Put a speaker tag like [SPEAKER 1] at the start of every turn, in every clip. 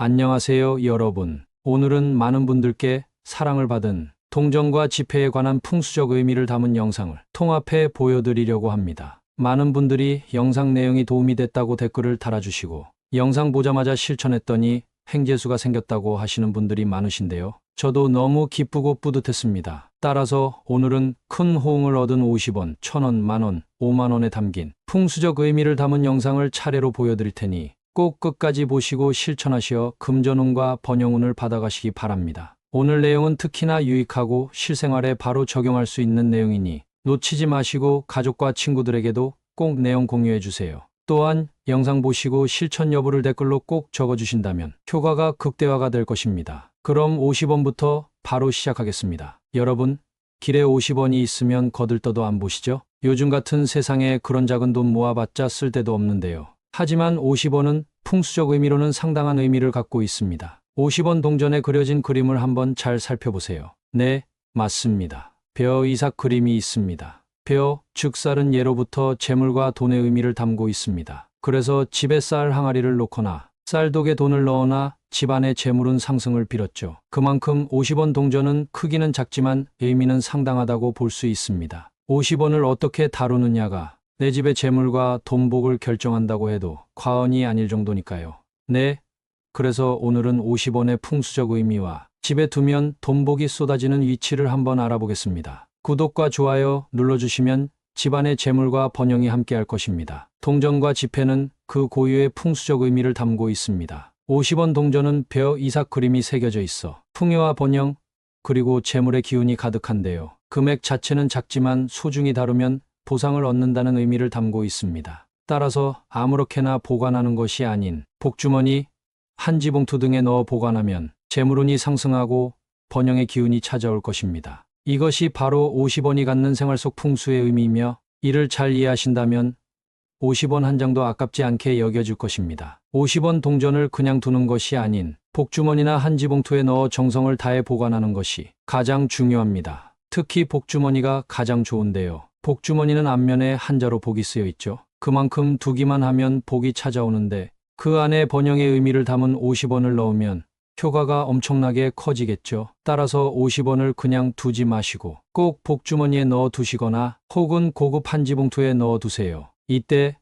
[SPEAKER 1] 안녕하세요, 여러분. 오늘은 많은 분들께 사랑을 받은 동전과 지폐에 관한 풍수적 의미를 담은 영상을 통합해 보여드리려고 합니다. 많은 분들이 영상 내용이 도움이 됐다고 댓글을 달아주시고 영상 보자마자 실천했더니 횡재수가 생겼다고 하시는 분들이 많으신데요. 저도 너무 기쁘고 뿌듯했습니다. 따라서 오늘은 큰 호응을 얻은 50원, 1000원, 만원, 5만원에 담긴 풍수적 의미를 담은 영상을 차례로 보여드릴 테니 꼭 끝까지 보시고 실천하시어 금전운과 번영운을 받아가시기 바랍니다. 오늘 내용은 특히나 유익하고 실생활에 바로 적용할 수 있는 내용이니 놓치지 마시고 가족과 친구들에게도 꼭 내용 공유해 주세요. 또한 영상 보시고 실천 여부를 댓글로 꼭 적어주신다면 효과가 극대화가 될 것입니다. 그럼 50원부터 바로 시작하겠습니다. 여러분, 길에 50원이 있으면 거들떠도 안 보시죠? 요즘 같은 세상에 그런 작은 돈 모아봤자 쓸데도 없는데요. 하지만 50원은 풍수적 의미로는 상당한 의미를 갖고 있습니다. 50원 동전에 그려진 그림을 한번 잘 살펴보세요. 네, 맞습니다. 벼 이삭 그림이 있습니다. 벼, 즉 쌀은 예로부터 재물과 돈의 의미를 담고 있습니다. 그래서 집에 쌀 항아리를 놓거나 쌀독에 돈을 넣거나 집안의 재물운 상승을 빌었죠. 그만큼 50원 동전은 크기는 작지만 의미는 상당하다고 볼 수 있습니다. 50원을 어떻게 다루느냐가 내 집의 재물과 돈복을 결정한다고 해도 과언이 아닐 정도니까요. 네, 그래서 오늘은 50원의 풍수적 의미와 집에 두면 돈복이 쏟아지는 위치를 한번 알아보겠습니다. 구독과 좋아요 눌러주시면 집안의 재물과 번영이 함께할 것입니다. 동전과 지폐는 그 고유의 풍수적 의미를 담고 있습니다. 50원 동전은 벼 이삭 그림이 새겨져 있어 풍요와 번영 그리고 재물의 기운이 가득한데요. 금액 자체는 작지만 소중히 다루면 보상을 얻는다는 의미를 담고 있습니다. 따라서 아무렇게나 보관하는 것이 아닌 복주머니, 한지봉투 등에 넣어 보관하면 재물운이 상승하고 번영의 기운이 찾아올 것입니다. 이것이 바로 50원이 갖는 생활 속 풍수의 의미이며 이를 잘 이해하신다면 50원 한 장도 아깝지 않게 여겨질 것입니다. 50원 동전을 그냥 두는 것이 아닌 복주머니나 한지봉투에 넣어 정성을 다해 보관하는 것이 가장 중요합니다. 특히 복주머니가 가장 좋은데요. 복주머니는 앞면에 한자로 복이 쓰여 있죠. 그만큼 두기만 하면 복이 찾아오는데 그 안에 번영의 의미를 담은 50원을 넣으면 효과가 엄청나게 커지겠죠. 따라서 50원을 그냥 두지 마시고 꼭 복주머니에 넣어 두시거나 혹은 고급 한지봉투에 넣어 두세요. 이때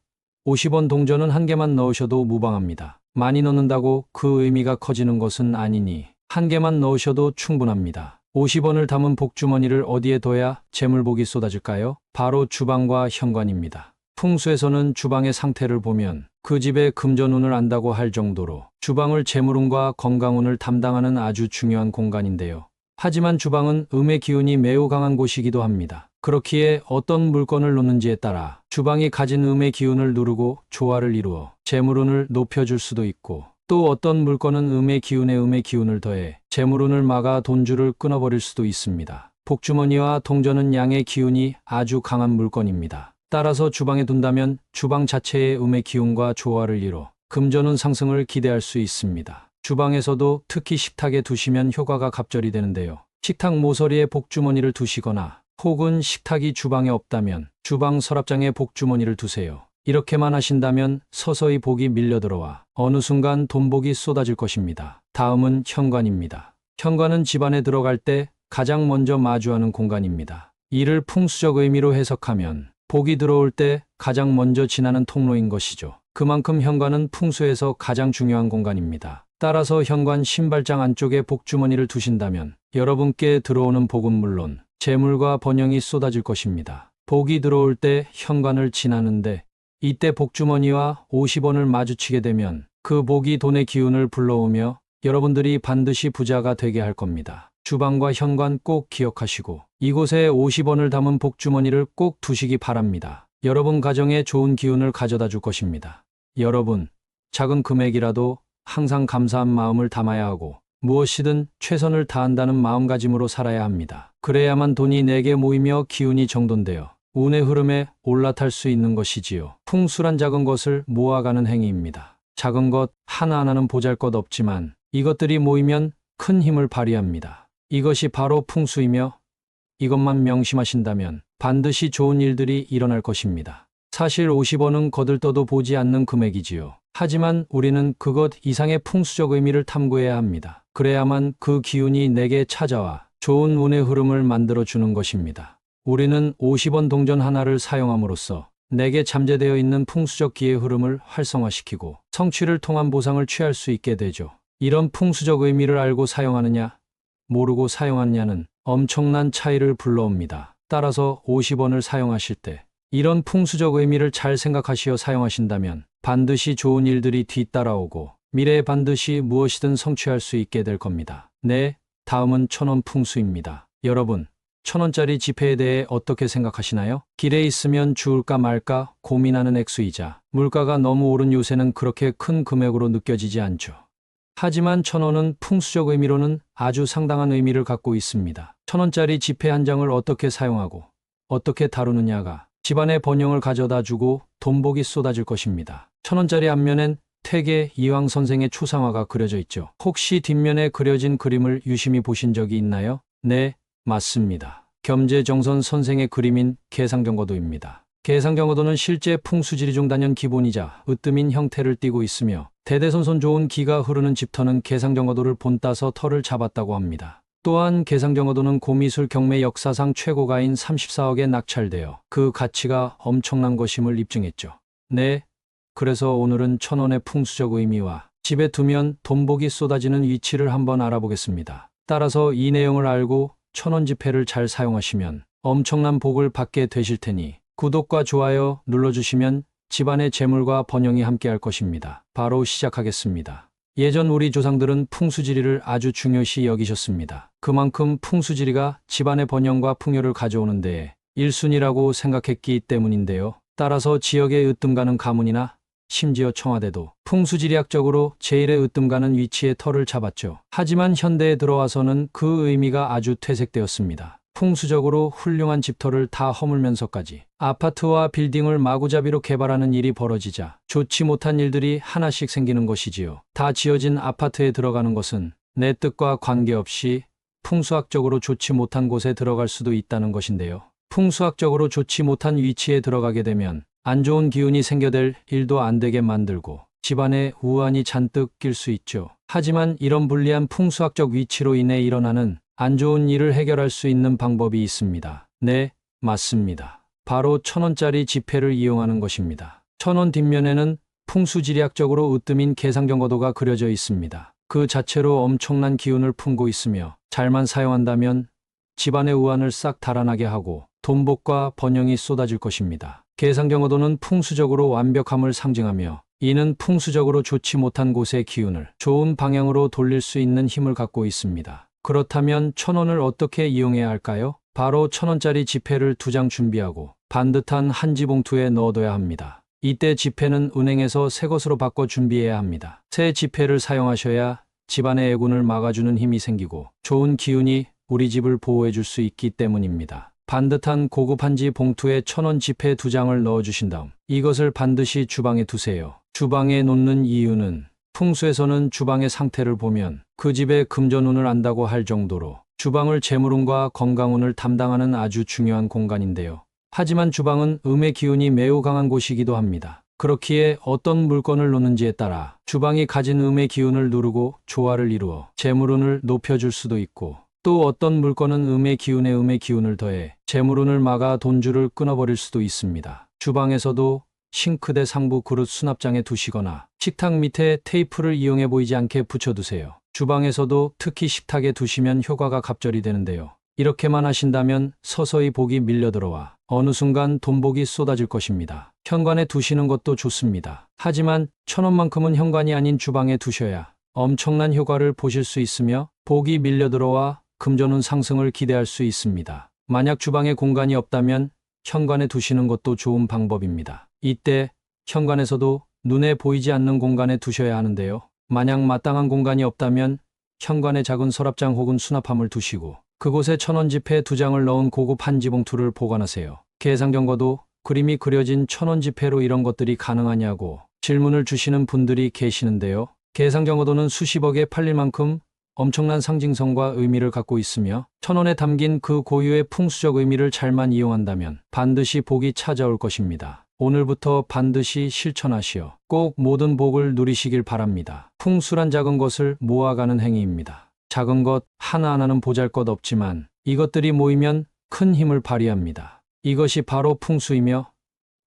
[SPEAKER 1] 50원 동전은 한 개만 넣으셔도 무방합니다. 많이 넣는다고 그 의미가 커지는 것은 아니니 한 개만 넣으셔도 충분합니다. 50원을 담은 복주머니를 어디에 둬야 재물복이 쏟아질까요? 바로 주방과 현관입니다. 풍수에서는 주방의 상태를 보면 그 집의 금전운을 안다고 할 정도로 주방을 재물운과 건강운을 담당하는 아주 중요한 공간인데요. 하지만 주방은 음의 기운이 매우 강한 곳이기도 합니다. 그렇기에 어떤 물건을 놓는지에 따라 주방이 가진 음의 기운을 누르고 조화를 이루어 재물운을 높여줄 수도 있고 또 어떤 물건은 음의 기운에 음의 기운을 더해 재물운을 막아 돈줄을 끊어버릴 수도 있습니다. 복주머니와 동전은 양의 기운이 아주 강한 물건입니다. 따라서 주방에 둔다면 주방 자체의 음의 기운과 조화를 이뤄 금전운 상승을 기대할 수 있습니다. 주방에서도 특히 식탁에 두시면 효과가 갑절이 되는데요. 식탁 모서리에 복주머니를 두시거나 혹은 식탁이 주방에 없다면 주방 서랍장에 복주머니를 두세요. 이렇게만 하신다면 서서히 복이 밀려들어와 어느 순간 돈복이 쏟아질 것입니다. 다음은 현관입니다. 현관은 집안에 들어갈 때 가장 먼저 마주하는 공간입니다. 이를 풍수적 의미로 해석하면 복이 들어올 때 가장 먼저 지나는 통로인 것이죠. 그만큼 현관은 풍수에서 가장 중요한 공간입니다. 따라서 현관 신발장 안쪽에 복주머니를 두신다면 여러분께 들어오는 복은 물론 재물과 번영이 쏟아질 것입니다. 복이 들어올 때 현관을 지나는데 이때 복주머니와 50원을 마주치게 되면 그 복이 돈의 기운을 불러오며 여러분들이 반드시 부자가 되게 할 겁니다. 주방과 현관 꼭 기억하시고 이곳에 50원을 담은 복주머니를 꼭 두시기 바랍니다. 여러분 가정에 좋은 기운을 가져다 줄 것입니다. 여러분, 작은 금액이라도 항상 감사한 마음을 담아야 하고 무엇이든 최선을 다한다는 마음가짐으로 살아야 합니다. 그래야만 돈이 내게 모이며 기운이 정돈되어 운의 흐름에 올라탈 수 있는 것이지요. 풍수란 작은 것을 모아가는 행위입니다. 작은 것 하나하나는 보잘것없지만 이것들이 모이면 큰 힘을 발휘합니다. 이것이 바로 풍수이며 이것만 명심하신다면 반드시 좋은 일들이 일어날 것입니다. 사실 50원은 거들떠도 보지 않는 금액이지요. 하지만 우리는 그것 이상의 풍수적 의미를 탐구해야 합니다. 그래야만 그 기운이 내게 찾아와 좋은 운의 흐름을 만들어 주는 것입니다. 우리는 50원 동전 하나를 사용함으로써 내게 잠재되어 있는 풍수적 기의 흐름을 활성화시키고 성취를 통한 보상을 취할 수 있게 되죠. 이런 풍수적 의미를 알고 사용하느냐, 모르고 사용하느냐는 엄청난 차이를 불러옵니다. 따라서 50원을 사용하실 때 이런 풍수적 의미를 잘 생각하시어 사용하신다면 반드시 좋은 일들이 뒤따라오고 미래에 반드시 무엇이든 성취할 수 있게 될 겁니다. 네, 다음은 1000원 풍수입니다. 여러분, 1000원짜리 지폐에 대해 어떻게 생각하시나요? 길에 있으면 주울까 말까 고민하는 액수이자 물가가 너무 오른 요새는 그렇게 큰 금액으로 느껴지지 않죠. 하지만 1000원은 풍수적 의미로는 아주 상당한 의미를 갖고 있습니다. 1000원짜리 지폐 한 장을 어떻게 사용하고 어떻게 다루느냐가 집안의 번영을 가져다 주고 돈복이 쏟아질 것입니다. 1000원짜리 앞면엔 태계 이황 선생의 초상화가 그려져 있죠. 혹시 뒷면에 그려진 그림을 유심히 보신 적이 있나요? 네, 맞습니다. 겸재정선 선생의 그림인 계상경거도입니다. 계상경거도는 실제 풍수지리중 단연 기본이자 으뜸인 형태를 띠고 있으며 대대손손 좋은 기가 흐르는 집터는 계상경거도를 본따서 터를 잡았다고 합니다. 또한 계상경거도는 고미술 경매 역사상 최고가인 34억에 낙찰되어 그 가치가 엄청난 것임을 입증했죠. 네, 그래서 오늘은 1000원의 풍수적 의미와 집에 두면 돈복이 쏟아지는 위치를 한번 알아보겠습니다. 따라서 이 내용을 알고 1000원 지폐를 잘 사용하시면 엄청난 복을 받게 되실 테니 구독과 좋아요 눌러주시면 집안의 재물과 번영이 함께할 것입니다. 바로 시작하겠습니다. 예전 우리 조상들은 풍수지리를 아주 중요시 여기셨습니다. 그만큼 풍수지리가 집안의 번영과 풍요를 가져오는 데에 1순위라고 생각했기 때문인데요. 따라서 지역의 으뜸가는 가문이나 심지어 청와대도 풍수지리학적으로 제1의 으뜸가는 위치에 터를 잡았죠. 하지만 현대에 들어와서는 그 의미가 아주 퇴색되었습니다. 풍수적으로 훌륭한 집터를 다 허물면서까지 아파트와 빌딩을 마구잡이로 개발하는 일이 벌어지자 좋지 못한 일들이 하나씩 생기는 것이지요. 다 지어진 아파트에 들어가는 것은 내 뜻과 관계없이 풍수학적으로 좋지 못한 곳에 들어갈 수도 있다는 것인데요. 풍수학적으로 좋지 못한 위치에 들어가게 되면 안 좋은 기운이 생겨될 일도 안 되게 만들고 집안에 우환이 잔뜩 낄 수 있죠. 하지만 이런 불리한 풍수학적 위치로 인해 일어나는 안 좋은 일을 해결할 수 있는 방법이 있습니다. 네, 맞습니다. 바로 1000원짜리 지폐를 이용하는 것입니다. 1000원 뒷면에는 풍수지리학적으로 으뜸인 계상경거도가 그려져 있습니다. 그 자체로 엄청난 기운을 품고 있으며 잘만 사용한다면 집안의 우환을 싹 달아나게 하고 돈복과 번영이 쏟아질 것입니다. 계상경거도는 풍수적으로 완벽함을 상징하며 이는 풍수적으로 좋지 못한 곳의 기운을 좋은 방향으로 돌릴 수 있는 힘을 갖고 있습니다. 그렇다면 1000원을 어떻게 이용해야 할까요? 바로 1000원짜리 지폐를 2장 준비하고 반듯한 한지봉투에 넣어둬야 합니다. 이때 지폐는 은행에서 새 것으로 바꿔 준비해야 합니다. 새 지폐를 사용하셔야 집안의 애군을 막아주는 힘이 생기고 좋은 기운이 우리 집을 보호해줄 수 있기 때문입니다. 반듯한 고급 한지 봉투에 1000원 지폐 2장을 넣어주신 다음 이것을 반드시 주방에 두세요. 주방에 놓는 이유는 풍수에서는 주방의 상태를 보면 그 집의 금전운을 안다고 할 정도로 주방을 재물운과 건강운을 담당하는 아주 중요한 공간인데요. 하지만 주방은 음의 기운이 매우 강한 곳이기도 합니다. 그렇기에 어떤 물건을 놓는지에 따라 주방이 가진 음의 기운을 누르고 조화를 이루어 재물운을 높여줄 수도 있고 또 어떤 물건은 음의 기운에 음의 기운을 더해 재물운을 막아 돈줄을 끊어버릴 수도 있습니다. 주방에서도 싱크대 상부 그릇 수납장에 두시거나 식탁 밑에 테이프를 이용해 보이지 않게 붙여두세요. 주방에서도 특히 식탁에 두시면 효과가 갑절이 되는데요. 이렇게만 하신다면 서서히 복이 밀려들어와 어느 순간 돈복이 쏟아질 것입니다. 현관에 두시는 것도 좋습니다. 하지만 1000원만큼은 현관이 아닌 주방에 두셔야 엄청난 효과를 보실 수 있으며 복이 밀려들어와 금전운 상승을 기대할 수 있습니다. 만약 주방에 공간이 없다면 현관에 두시는 것도 좋은 방법입니다. 이때 현관에서도 눈에 보이지 않는 공간에 두셔야 하는데요. 만약 마땅한 공간이 없다면 현관에 작은 서랍장 혹은 수납함을 두시고 그곳에 1000원 지폐 2장을 넣은 고급 한지봉투를 보관하세요. 계상경거도 그림이 그려진 1000원 지폐로 이런 것들이 가능하냐고 질문을 주시는 분들이 계시는데요. 계상경거도는 수십억에 팔릴 만큼 엄청난 상징성과 의미를 갖고 있으며 1000원에 담긴 그 고유의 풍수적 의미를 잘만 이용한다면 반드시 복이 찾아올 것입니다. 오늘부터 반드시 실천하시어 꼭 모든 복을 누리시길 바랍니다. 풍수란 작은 것을 모아가는 행위입니다. 작은 것 하나하나는 보잘것없지만 이것들이 모이면 큰 힘을 발휘합니다. 이것이 바로 풍수이며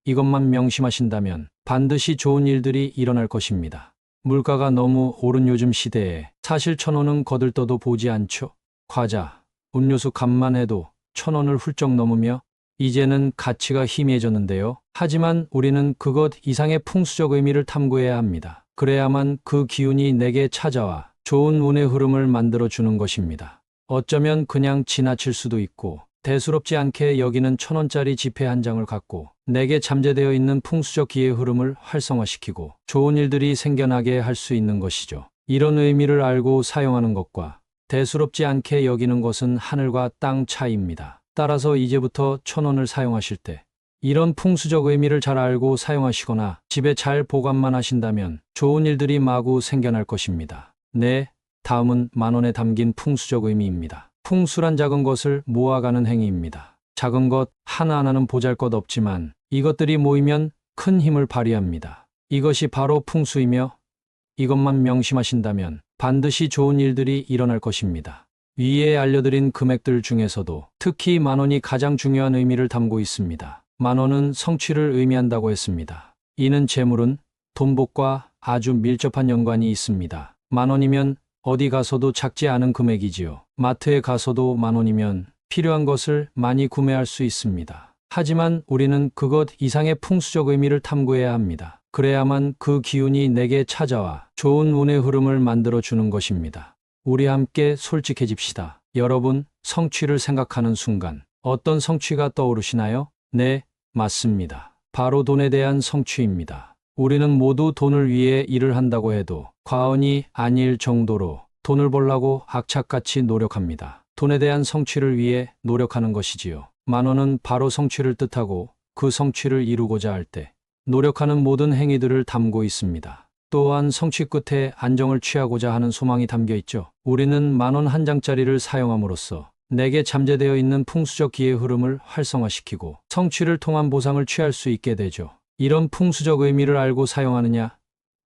[SPEAKER 1] 이것만 명심하신다면 반드시 좋은 일들이 일어날 것입니다. 물가가 너무 오른 요즘 시대에 사실 1,000원은 거들떠도 보지 않죠. 과자, 음료수 값만 해도 1,000원을 훌쩍 넘으며 이제는 가치가 희미해졌는데요. 하지만 우리는 그것 이상의 풍수적 의미를 탐구해야 합니다. 그래야만 그 기운이 내게 찾아와 좋은 운의 흐름을 만들어주는 것입니다. 어쩌면 그냥 지나칠 수도 있고 대수롭지 않게 여기는 1,000원짜리 지폐 한 장을 갖고 내게 잠재되어 있는 풍수적 기의 흐름을 활성화시키고 좋은 일들이 생겨나게 할 수 있는 것이죠. 이런 의미를 알고 사용하는 것과 대수롭지 않게 여기는 것은 하늘과 땅 차이입니다. 따라서 이제부터 1,000원을 사용하실 때 이런 풍수적 의미를 잘 알고 사용하시거나 집에 잘 보관만 하신다면 좋은 일들이 마구 생겨날 것입니다. 네, 다음은 10,000원에 담긴 풍수적 의미입니다. 풍수란 작은 것을 모아가는 행위입니다. 작은 것 하나하나는 보잘것없지만 이것들이 모이면 큰 힘을 발휘합니다. 이것이 바로 풍수이며 이것만 명심하신다면 반드시 좋은 일들이 일어날 것입니다. 위에 알려드린 금액들 중에서도 특히 10,000원이 가장 중요한 의미를 담고 있습니다. 10,000원은 성취를 의미한다고 했습니다. 이는 재물은 돈복과 아주 밀접한 연관이 있습니다. 10,000원이면 어디 가서도 작지 않은 금액이지요. 마트에 가서도 10,000원이면 필요한 것을 많이 구매할 수 있습니다. 하지만 우리는 그것 이상의 풍수적 의미를 탐구해야 합니다. 그래야만 그 기운이 내게 찾아와 좋은 운의 흐름을 만들어주는 것입니다. 우리 함께 솔직해집시다. 여러분, 성취를 생각하는 순간 어떤 성취가 떠오르시나요? 네, 맞습니다. 바로 돈에 대한 성취입니다. 우리는 모두 돈을 위해 일을 한다고 해도 과언이 아닐 정도로 돈을 벌려고 악착같이 노력합니다. 돈에 대한 성취를 위해 노력하는 것이지요. 10,000원은 바로 성취를 뜻하고 그 성취를 이루고자 할 때 노력하는 모든 행위들을 담고 있습니다. 또한 성취 끝에 안정을 취하고자 하는 소망이 담겨 있죠. 우리는 10,000원 한 장짜리를 사용함으로써 내게 잠재되어 있는 풍수적 기의 흐름을 활성화시키고 성취를 통한 보상을 취할 수 있게 되죠. 이런 풍수적 의미를 알고 사용하느냐,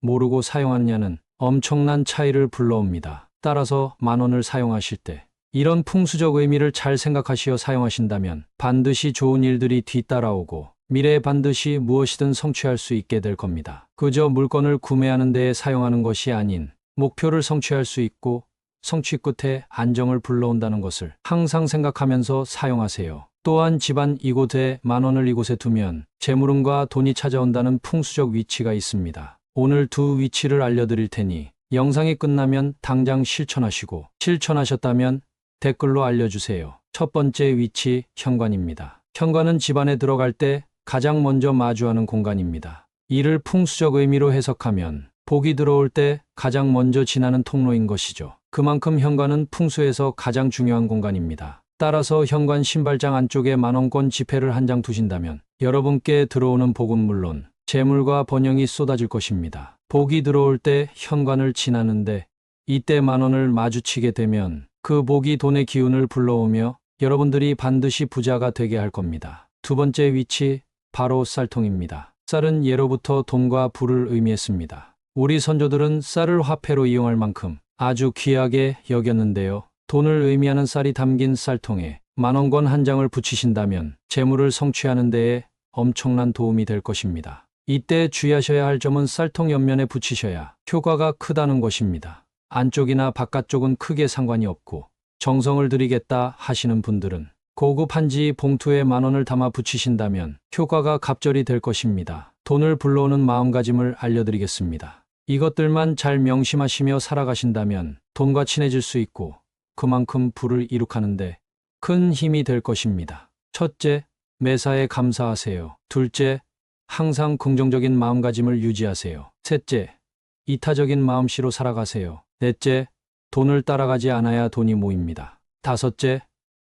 [SPEAKER 1] 모르고 사용하느냐는 엄청난 차이를 불러옵니다. 따라서 10,000원을 사용하실 때 이런 풍수적 의미를 잘 생각하시어 사용하신다면 반드시 좋은 일들이 뒤따라오고 미래에 반드시 무엇이든 성취할 수 있게 될 겁니다. 그저 물건을 구매하는 데에 사용하는 것이 아닌 목표를 성취할 수 있고 성취 끝에 안정을 불러온다는 것을 항상 생각하면서 사용하세요. 또한 집안 이곳에 10,000원을 이곳에 두면 재물운과 돈이 찾아온다는 풍수적 위치가 있습니다. 오늘 두 위치를 알려드릴 테니 영상이 끝나면 당장 실천하시고 실천하셨다면 댓글로 알려주세요. 첫 번째 위치, 현관입니다. 현관은 집안에 들어갈 때 가장 먼저 마주하는 공간입니다. 이를 풍수적 의미로 해석하면 복이 들어올 때 가장 먼저 지나는 통로인 것이죠. 그만큼 현관은 풍수에서 가장 중요한 공간입니다. 따라서 현관 신발장 안쪽에 10,000원권 지폐를 한 장 두신다면 여러분께 들어오는 복은 물론 재물과 번영이 쏟아질 것입니다. 복이 들어올 때 현관을 지나는데 이때 10,000원을 마주치게 되면 그 복이 돈의 기운을 불러오며 여러분들이 반드시 부자가 되게 할 겁니다. 두 번째 위치, 바로 쌀통입니다. 쌀은 예로부터 돈과 부를 의미했습니다. 우리 선조들은 쌀을 화폐로 이용할 만큼 아주 귀하게 여겼는데요. 돈을 의미하는 쌀이 담긴 쌀통에 10,000원권 한 장을 붙이신다면 재물을 성취하는 데에 엄청난 도움이 될 것입니다. 이때 주의하셔야 할 점은 쌀통 옆면에 붙이셔야 효과가 크다는 것입니다. 안쪽이나 바깥쪽은 크게 상관이 없고 정성을 들이겠다 하시는 분들은 고급 한지 봉투에 10,000원을 담아 붙이신다면 효과가 갑절이 될 것입니다. 돈을 불러오는 마음가짐을 알려드리겠습니다. 이것들만 잘 명심하시며 살아가신다면 돈과 친해질 수 있고 그만큼 부를 이룩하는데 큰 힘이 될 것입니다. 첫째, 매사에 감사하세요. 둘째, 항상 긍정적인 마음가짐을 유지하세요. 셋째, 이타적인 마음씨로 살아가세요. 넷째, 돈을 따라가지 않아야 돈이 모입니다. 다섯째,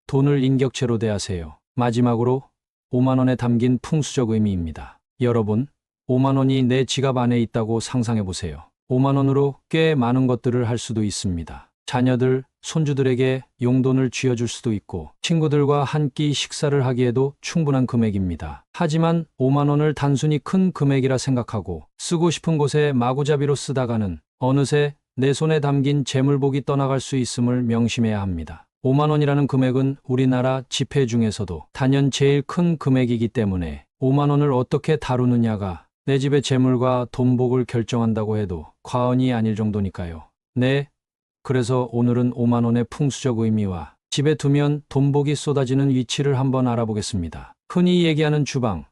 [SPEAKER 1] 돈을 인격체로 대하세요. 마지막으로 50,000원에 담긴 풍수적 의미입니다. 여러분, 50,000원이 내 지갑 안에 있다고 상상해 보세요. 50,000원으로 꽤 많은 것들을 할 수도 있습니다. 자녀들, 손주들에게 용돈을 쥐어줄 수도 있고 친구들과 한 끼 식사를 하기에도 충분한 금액입니다. 하지만 5만 원을 단순히 큰 금액이라 생각하고 쓰고 싶은 곳에 마구잡이로 쓰다가는 어느새 내 손에 담긴 재물복이 떠나갈 수 있음을 명심해야 합니다. 5만 원이라는 금액은 우리나라 지폐 중에서도 단연 제일 큰 금액이기 때문에 5만 원을 어떻게 다루느냐가 내 집의 재물과 돈복을 결정한다고 해도 과언이 아닐 정도니까요. 네, 그래서 오늘은 5만 원의 풍수적 의미와 집에 두면 돈복이 쏟아지는 위치를 한번 알아보겠습니다. 흔히 얘기하는 주방,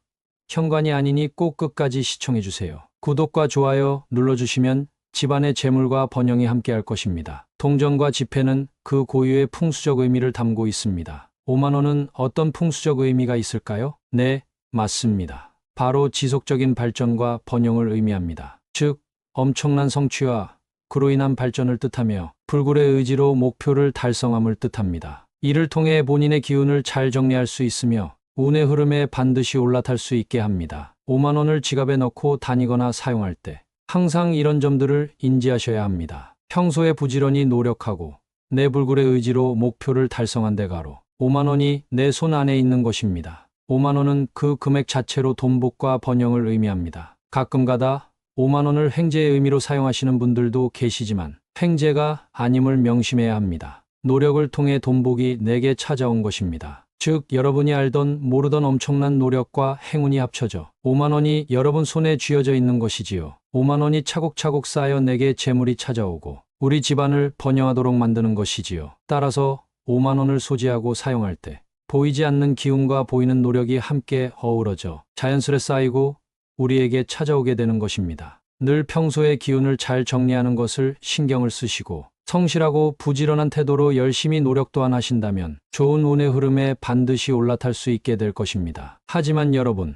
[SPEAKER 1] 현관이 아니니 꼭 끝까지 시청해주세요. 구독과 좋아요 눌러주시면 집안의 재물과 번영이 함께할 것입니다. 동전과 지폐는 그 고유의 풍수적 의미를 담고 있습니다. 5만 원은 어떤 풍수적 의미가 있을까요? 네, 맞습니다. 바로 지속적인 발전과 번영을 의미합니다. 즉, 엄청난 성취와 그로 인한 발전을 뜻하며 불굴의 의지로 목표를 달성함을 뜻합니다. 이를 통해 본인의 기운을 잘 정리할 수 있으며 운의 흐름에 반드시 올라탈 수 있게 합니다. 5만 원을 지갑에 넣고 다니거나 사용할 때 항상 이런 점들을 인지하셔야 합니다. 평소에 부지런히 노력하고 내 불굴의 의지로 목표를 달성한 대가로 5만 원이 내 손 안에 있는 것입니다. 5만 원은 그 금액 자체로 돈복과 번영을 의미합니다. 가끔가다 5만 원을 횡재의 의미로 사용하시는 분들도 계시지만 횡재가 아님을 명심해야 합니다. 노력을 통해 돈복이 내게 찾아온 것입니다. 즉, 여러분이 알던 모르던 엄청난 노력과 행운이 합쳐져 5만 원이 여러분 손에 쥐어져 있는 것이지요. 5만 원이 차곡차곡 쌓여 내게 재물이 찾아오고 우리 집안을 번영하도록 만드는 것이지요. 따라서 5만 원을 소지하고 사용할 때 보이지 않는 기운과 보이는 노력이 함께 어우러져 자연스레 쌓이고 우리에게 찾아오게 되는 것입니다. 늘 평소에 기운을 잘 정리하는 것을 신경을 쓰시고 성실하고 부지런한 태도로 열심히 노력 또한 하신다면 좋은 운의 흐름에 반드시 올라탈 수 있게 될 것입니다. 하지만 여러분,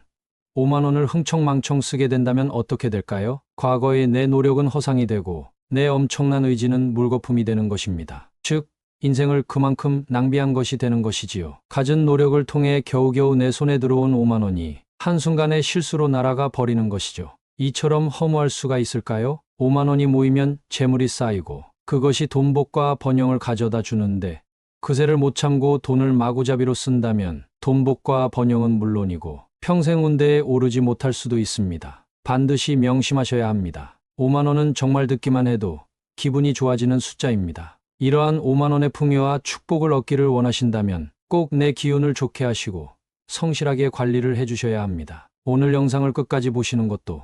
[SPEAKER 1] 5만 원을 흥청망청 쓰게 된다면 어떻게 될까요? 과거의 내 노력은 허상이 되고 내 엄청난 의지는 물거품이 되는 것입니다. 즉, 인생을 그만큼 낭비한 것이 되는 것이지요. 갖은 노력을 통해 겨우겨우 내 손에 들어온 5만 원이 한순간에 실수로 날아가 버리는 것이죠. 이처럼 허무할 수가 있을까요? 5만 원이 모이면 재물이 쌓이고 그것이 돈복과 번영을 가져다 주는데 그새를 못 참고 돈을 마구잡이로 쓴다면 돈복과 번영은 물론이고 평생 운대에 오르지 못할 수도 있습니다. 반드시 명심하셔야 합니다. 5만 원은 정말 듣기만 해도 기분이 좋아지는 숫자입니다. 이러한 5만 원의 풍요와 축복을 얻기를 원하신다면 꼭 내 기운을 좋게 하시고 성실하게 관리를 해주셔야 합니다. 오늘 영상을 끝까지 보시는 것도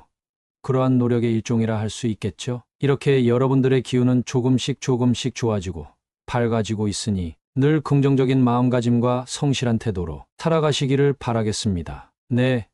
[SPEAKER 1] 그러한 노력의 일종이라 할 수 있겠죠? 이렇게 여러분들의 기운은 조금씩 좋아지고 밝아지고 있으니 늘 긍정적인 마음가짐과 성실한 태도로 살아가시기를 바라겠습니다. 네,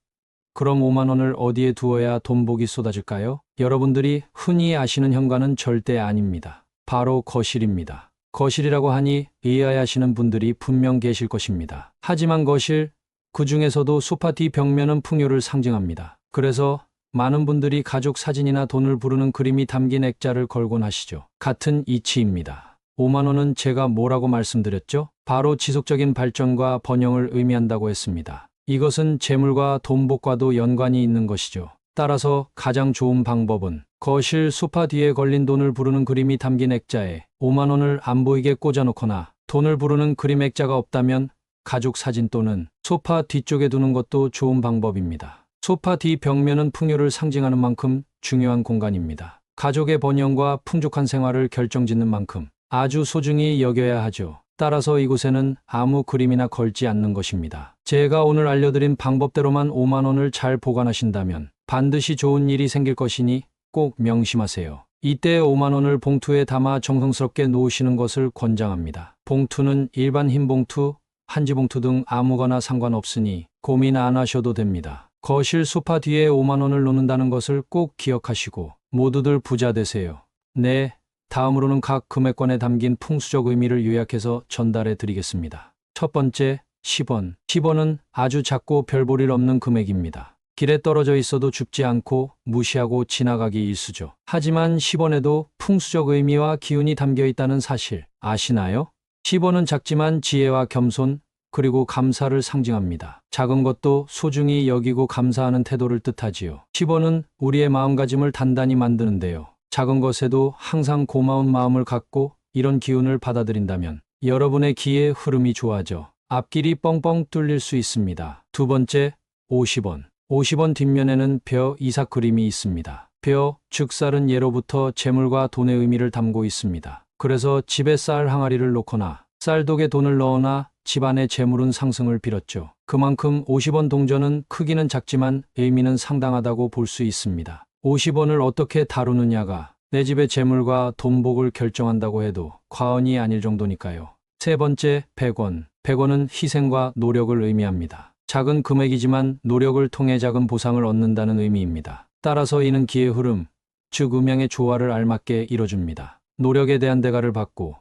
[SPEAKER 1] 그럼 5만 원을 어디에 두어야 돈복이 쏟아질까요? 여러분들이 흔히 아시는 현관은 절대 아닙니다. 바로 거실입니다. 거실이라고 하니 의아해하시는 분들이 분명 계실 것입니다. 하지만 거실, 그 중에서도 소파 뒤 벽면은 풍요를 상징합니다. 그래서 많은 분들이 가족 사진이나 돈을 부르는 그림이 담긴 액자를 걸곤 하시죠. 같은 이치입니다. 5만 원은 제가 뭐라고 말씀드렸죠? 바로 지속적인 발전과 번영을 의미한다고 했습니다. 이것은 재물과 돈복과도 연관이 있는 것이죠. 따라서 가장 좋은 방법은 거실 소파 뒤에 걸린 돈을 부르는 그림이 담긴 액자에 5만 원을 안 보이게 꽂아놓거나 돈을 부르는 그림 액자가 없다면 가족 사진 또는 소파 뒤쪽에 두는 것도 좋은 방법입니다. 소파 뒤 벽면은 풍요를 상징하는 만큼 중요한 공간입니다. 가족의 번영과 풍족한 생활을 결정짓는 만큼 아주 소중히 여겨야 하죠. 따라서 이곳에는 아무 그림이나 걸지 않는 것입니다. 제가 오늘 알려드린 방법대로만 5만 원을 잘 보관하신다면 반드시 좋은 일이 생길 것이니 꼭 명심하세요. 이때 5만 원을 봉투에 담아 정성스럽게 놓으시는 것을 권장합니다. 봉투는 일반 흰 봉투, 한지봉투 등 아무거나 상관없으니 고민 안 하셔도 됩니다. 거실 소파 뒤에 5만 원을 놓는다는 것을 꼭 기억하시고 모두들 부자 되세요. 네, 다음으로는 각 금액권에 담긴 풍수적 의미를 요약해서 전달해 드리겠습니다. 첫 번째, 10원. 10원은 아주 작고 별 볼 일 없는 금액입니다. 길에 떨어져 있어도 줍지 않고 무시하고 지나가기 일쑤죠. 하지만 10원에도 풍수적 의미와 기운이 담겨 있다는 사실 아시나요? 10원은 작지만 지혜와 겸손, 그리고 감사를 상징합니다. 작은 것도 소중히 여기고 감사하는 태도를 뜻하지요. 10원은 우리의 마음가짐을 단단히 만드는데요. 작은 것에도 항상 고마운 마음을 갖고 이런 기운을 받아들인다면 여러분의 기의 흐름이 좋아져 앞길이 뻥뻥 뚫릴 수 있습니다. 두 번째, 50원. 50원 뒷면에는 벼 이삭 그림이 있습니다. 벼, 즉 쌀은 예로부터 재물과 돈의 의미를 담고 있습니다. 그래서 집에 쌀 항아리를 놓거나 쌀독에 돈을 넣거나 집안의 재물은 상승을 빌었죠. 그만큼 50원 동전은 크기는 작지만 의미는 상당하다고 볼 수 있습니다. 50원을 어떻게 다루느냐가 내 집의 재물과 돈복을 결정한다고 해도 과언이 아닐 정도니까요. 세 번째, 100원. 100원은 희생과 노력을 의미합니다. 작은 금액이지만 노력을 통해 작은 보상을 얻는다는 의미입니다. 따라서 이는 기의 흐름, 즉 음양의 조화를 알맞게 이뤄줍니다. 노력에 대한 대가를 받고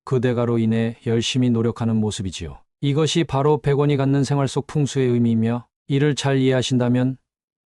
[SPEAKER 1] 그 대가로 인해 열심히 노력하는 모습이지요. 이것이 바로 100원이 갖는 생활 속 풍수의 의미이며 이를 잘 이해하신다면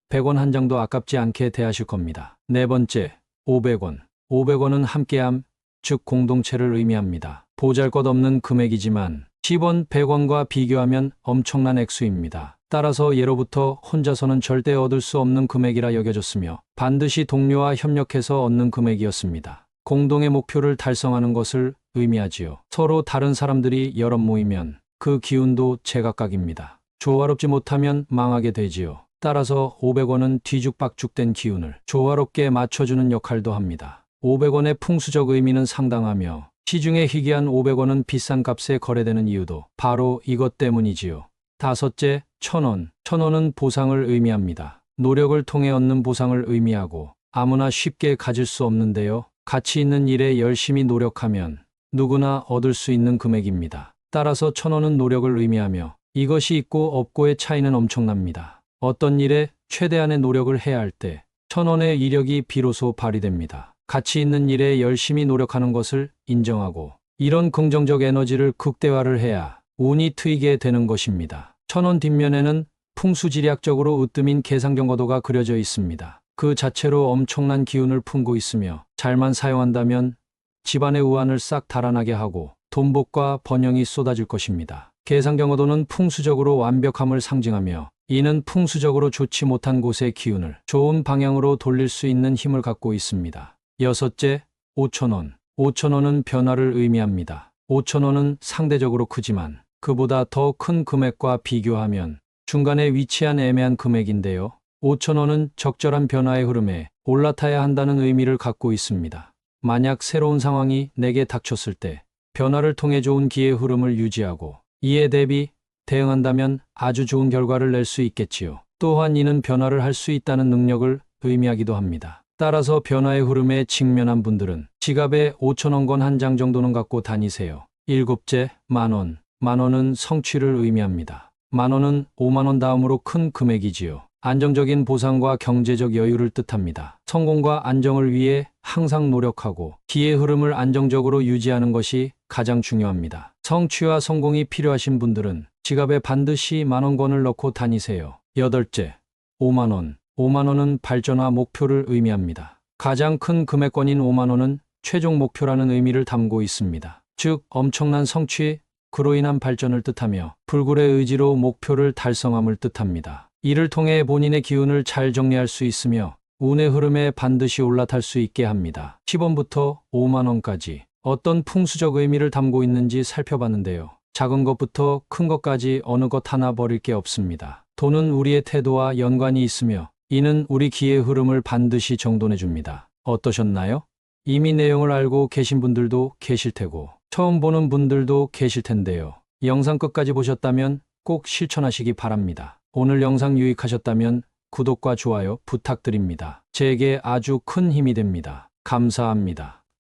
[SPEAKER 1] 100원 한 장도 아깝지 않게 대하실 겁니다. 네 번째, 500원. 500원은 함께함, 즉 공동체를 의미합니다. 보잘것없는 금액이지만 10원, 100원과 비교하면 엄청난 액수입니다. 따라서 예로부터 혼자서는 절대 얻을 수 없는 금액이라 여겨졌으며 반드시 동료와 협력해서 얻는 금액이었습니다. 공동의 목표를 달성하는 것을 의미하지요. 서로 다른 사람들이 여럿 모이면 그 기운도 제각각입니다. 조화롭지 못하면 망하게 되지요. 따라서 500원은 뒤죽박죽된 기운을 조화롭게 맞춰주는 역할도 합니다. 500원의 풍수적 의미는 상당하며 시중에 희귀한 500원은 비싼 값에 거래되는 이유도 바로 이것 때문이지요. 다섯째, 1000원. 1000원은 보상을 의미합니다. 노력을 통해 얻는 보상을 의미하고 아무나 쉽게 가질 수 없는데요. 가치 있는 일에 열심히 노력하면 누구나 얻을 수 있는 금액입니다. 따라서 1000원은 노력을 의미하며 이것이 있고 없고의 차이는 엄청납니다. 어떤 일에 최대한의 노력을 해야 할 때 1000원의 이력이 비로소 발휘됩니다. 가치 있는 일에 열심히 노력하는 것을 인정하고 이런 긍정적 에너지를 극대화를 해야 운이 트이게 되는 것입니다. 1000원 뒷면에는 풍수지리학적으로 으뜸인 계상경거도가 그려져 있습니다. 그 자체로 엄청난 기운을 품고 있으며 잘만 사용한다면 집안의 우환을 싹 달아나게 하고 돈복과 번영이 쏟아질 것입니다. 계상경거도는 풍수적으로 완벽함을 상징하며 이는 풍수적으로 좋지 못한 곳의 기운을 좋은 방향으로 돌릴 수 있는 힘을 갖고 있습니다. 여섯째, 5000원. 5000원은 변화를 의미합니다. 5000원은 상대적으로 크지만 그보다 더 큰 금액과 비교하면 중간에 위치한 애매한 금액인데요. 5000원은 적절한 변화의 흐름에 올라타야 한다는 의미를 갖고 있습니다. 만약 새로운 상황이 내게 닥쳤을 때 변화를 통해 좋은 기의 흐름을 유지하고 이에 대비 대응한다면 아주 좋은 결과를 낼 수 있겠지요. 또한 이는 변화를 할 수 있다는 능력을 의미하기도 합니다. 따라서 변화의 흐름에 직면한 분들은 지갑에 5000원권 한 장 정도는 갖고 다니세요. 일곱째, 만원. 만원은 성취를 의미합니다. 만원은 5만원 다음으로 큰 금액이지요. 안정적인 보상과 경제적 여유를 뜻합니다. 성공과 안정을 위해 항상 노력하고 기의 흐름을 안정적으로 유지하는 것이 가장 중요합니다. 성취와 성공이 필요하신 분들은 지갑에 반드시 만원권을 넣고 다니세요. 여덟째, 5만원. 5만원은 발전과 목표를 의미합니다. 가장 큰 금액권인 5만원은 최종 목표라는 의미를 담고 있습니다. 즉, 엄청난 성취, 그로 인한 발전을 뜻하며 불굴의 의지로 목표를 달성함을 뜻합니다. 이를 통해 본인의 기운을 잘 정리할 수 있으며 운의 흐름에 반드시 올라탈 수 있게 합니다. 10원부터 5만원까지 어떤 풍수적 의미를 담고 있는지 살펴봤는데요. 작은 것부터 큰 것까지 어느 것 하나 버릴 게 없습니다. 돈은 우리의 태도와 연관이 있으며 이는 우리 기의 흐름을 반드시 정돈해 줍니다. 어떠셨나요? 이미 내용을 알고 계신 분들도 계실 테고 처음 보는 분들도 계실 텐데요. 영상 끝까지 보셨다면 꼭 실천하시기 바랍니다. 오늘 영상 유익하셨다면 구독과 좋아요 부탁드립니다. 제게 아주 큰 힘이 됩니다. 감사합니다.